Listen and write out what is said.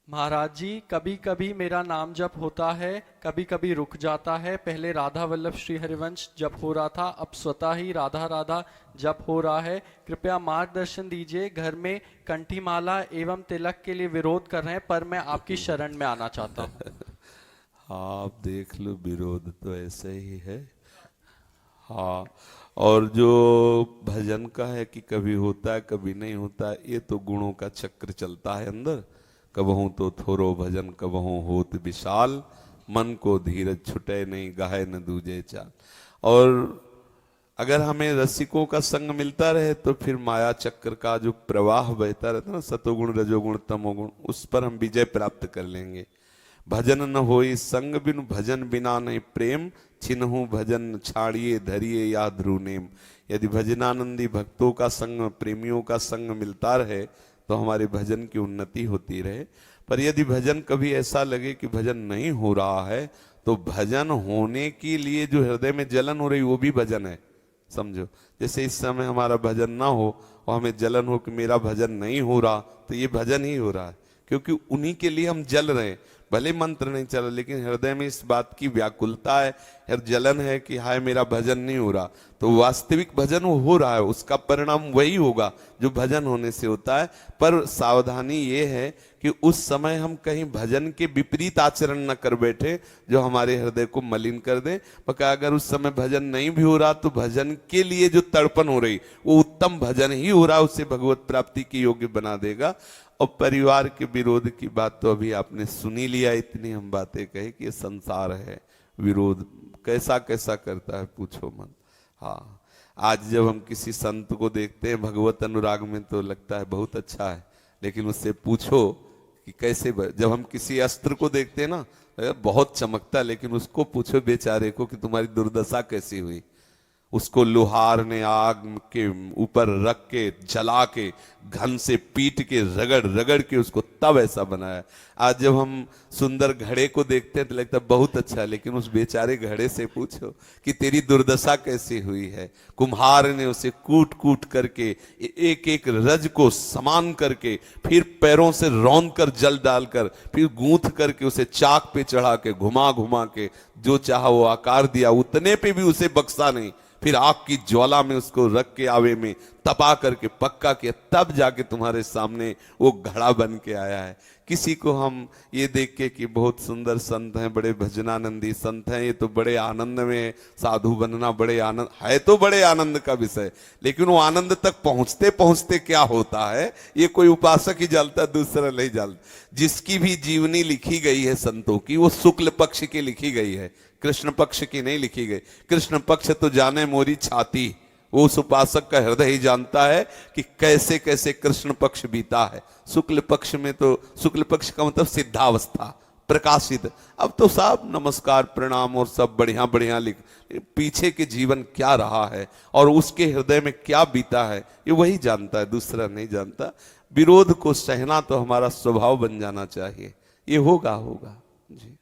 महाराज जी, कभी कभी मेरा नाम जप होता है, कभी कभी रुक जाता है। पहले राधा वल्लभ श्री हरिवंश जप हो रहा था, अब स्वतः ही राधा राधा जप हो रहा है। कृपया मार्गदर्शन दीजिए। घर में कंठी माला एवं तिलक के लिए विरोध कर रहे हैं, पर मैं आपकी शरण में आना चाहता हूँ। हाँ, आप देख लो, विरोध तो ऐसे ही है। हाँ, और जो भजन का है कि कभी होता है कभी नहीं होता है, ये तो गुणों का चक्र चलता है अंदर। कबहू तो थोरो भजन कबहू होत विशाल, मन को धीरज छुटे नहीं गाहे न दूजे चाल। और अगर हमें रसिकों का संग मिलता रहे तो फिर माया चक्र का जो प्रवाह बहता रहता है ना, सतोगुण रजोगुण तमोगुण, उस पर हम विजय प्राप्त कर लेंगे। भजन न होई संग बिनु भजन बिना नहीं प्रेम, छिनहु भजन छाड़िए धरिए या ध्रुव नेम। यदि भजनानंदी भक्तों का संग, प्रेमियों का संग मिलता रहे तो हमारे भजन की उन्नति होती रहे। पर यदि भजन कभी ऐसा लगे कि भजन नहीं हो रहा है, तो भजन होने के लिए जो हृदय में जलन हो रही वो भी भजन है, समझो। जैसे इस समय हमारा भजन ना हो और हमें जलन हो कि मेरा भजन नहीं हो रहा, तो ये भजन ही हो रहा है, क्योंकि उन्हीं के लिए हम जल रहे हैं। भले मंत्र नहीं चला, लेकिन हृदय में इस बात की व्याकुलता है, हर जलन है कि हाय मेरा भजन नहीं हो रहा। तो वास्तविक भजन वो हो रहा है, उसका परिणाम वही होगा जो भजन होने से होता है। पर सावधानी ये है कि उस समय हम कहीं भजन के विपरीत आचरण न कर बैठे जो हमारे हृदय को मलिन कर दे। पक्का अगर उस समय भजन नहीं भी हो रहा तो भजन के लिए जो तड़पन हो रही वो उत्तम भजन ही हो रहा, उसे भगवत प्राप्ति के योग्य बना देगा। और परिवार के विरोध की बात तो अभी आपने सुनी लिया, इतनी हम बातें कही कि ये संसार है, विरोध कैसा कैसा करता है पूछो मत। हाँ, आज जब हम किसी संत को देखते हैं भगवत अनुराग में तो लगता है बहुत अच्छा है, लेकिन उससे पूछो कि कैसे जब हम किसी अस्त्र को देखते हैं ना बहुत चमकता है, लेकिन उसको पूछो बेचारे को कि तुम्हारी दुर्दशा कैसी हुई। उसको लोहार ने आग के ऊपर रख के जला के घन से पीट के रगड़ रगड़ के उसको तब ऐसा बनाया। आज जब हम सुंदर घड़े को देखते हैं तो लगता है बहुत अच्छा है, लेकिन उस बेचारे घड़े से पूछो कि तेरी दुर्दशा कैसी हुई है। कुम्हार ने उसे कूट कूट करके एक एक रज को समान करके फिर पैरों से रौंद कर जल डालकर फिर गूंथ करके उसे चाक पे चढ़ा के घुमा घुमा के जो चाहा वो आकार दिया, उतने पे भी उसे बख्शा नहीं। फिर आग की ज्वाला में उसको रख के आवे में तपा करके पक्का किया, तब जाके तुम्हारे सामने वो घड़ा बन के आया है। किसी को हम ये देख के कि बहुत सुंदर संत हैं, बड़े भजनानंदी संत हैं, ये तो बड़े आनंद में, साधु बनना बड़े आनंद है, तो बड़े आनंद का विषय, लेकिन वो आनंद तक पहुंचते पहुंचते क्या होता है ये कोई उपासक ही जानता, दूसरा नहीं जानता। जिसकी भी जीवनी लिखी गई है संतों की, वो शुक्ल पक्ष की लिखी गई है, कृष्ण पक्ष की नहीं लिखी गई। कृष्ण पक्ष तो जाने मोरी छाती, वो उस उपासक का हृदय ही जानता है कि कैसे कैसे कृष्ण पक्ष बीता है। शुक्ल पक्ष में तो, शुक्ल पक्ष का मतलब सिद्धावस्था, प्रकाशित। अब तो साहब नमस्कार प्रणाम और सब बढ़िया बढ़िया लिख, पीछे के जीवन क्या रहा है और उसके हृदय में क्या बीता है ये वही जानता है, दूसरा नहीं जानता। विरोध को सहना तो हमारा स्वभाव बन जाना चाहिए, ये होगा होगा जी।